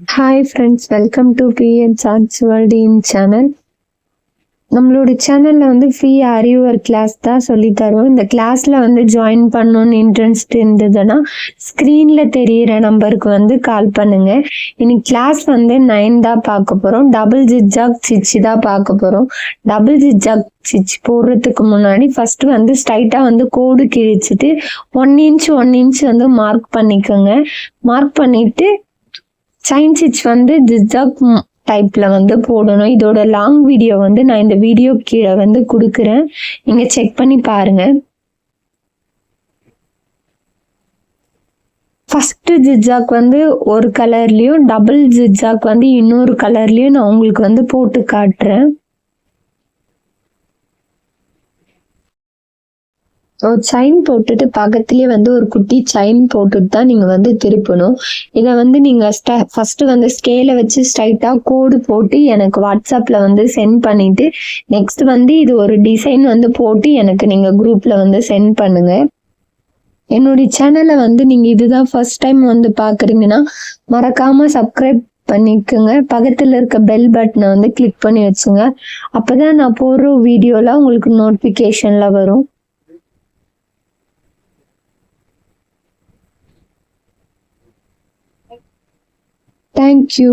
Hi friends, welcome to PN charts world in channel. நம்மளோட சேனலில் வந்து ஃப்ரீ அறிவுவர் கிளாஸ் தான் சொல்லி தருவோம். இந்த கிளாஸில் வந்து ஜாயின் பண்ணணுன்னு இன்ட்ரெஸ்ட் இருந்ததுன்னா ஸ்க்ரீனில் தெரிகிற நம்பருக்கு வந்து கால் பண்ணுங்கள். இன்னைக்கு கிளாஸ் வந்து 9 தான் பார்க்க போகிறோம். டபுள் ஜிக்ஜாக் ஸ்டிச் தான் பார்க்க போகிறோம். டபுள் ஜிக்ஜாக் ஸ்டிச் போடுறதுக்கு முன்னாடி ஃபஸ்ட்டு வந்து ஸ்ட்ரைட்டாக வந்து கோடு கிழிச்சிட்டு 1 இன்ச் வந்து மார்க் பண்ணிக்கோங்க. மார்க் பண்ணிவிட்டு செயின் ஸ்டிச் வந்து ஜிக்ஜாக் டைப்ல வந்து போடணும். இதோட லாங் வீடியோ வந்து நான் இந்த வீடியோ கீழே வந்து கொடுக்குறேன், நீங்க செக் பண்ணி பாருங்க. ஃபர்ஸ்ட் ஜிக்ஜாக் வந்து ஒரு கலர்லயும், டபுள் ஜிக்ஜாக் வந்து இன்னொரு கலர்லயும் நான் உங்களுக்கு வந்து போட்டு காட்டுறேன். ஒரு செயின் போட்டுட்டு பக்கத்துலேயே வந்து ஒரு குட்டி செயின் போட்டுட்டு தான் நீங்கள் வந்து திருப்பணும். இதை வந்து நீங்கள் ஃபஸ்ட்டு வந்து ஸ்கேலை வச்சு ஸ்ட்ரைட்டாக கோடு போட்டு எனக்கு வாட்ஸ்அப்பில் வந்து சென்ட் பண்ணிவிட்டு நெக்ஸ்ட் வந்து இது ஒரு டிசைன் வந்து போட்டு எனக்கு நீங்கள் குரூப்பில் வந்து சென்ட் பண்ணுங்கள். என்னுடைய சேனலை வந்து நீங்கள் இதுதான் ஃபர்ஸ்ட் டைம் வந்து பார்க்குறீங்கன்னா மறக்காமல் சப்ஸ்கிரைப் பண்ணிக்கோங்க. பக்கத்தில் இருக்க பெல் பட்டனை வந்து கிளிக் பண்ணி வச்சுங்க. அப்போ தான் நான் போடுற வீடியோலாம் உங்களுக்கு நோட்டிஃபிகேஷனில் வரும். Thank you.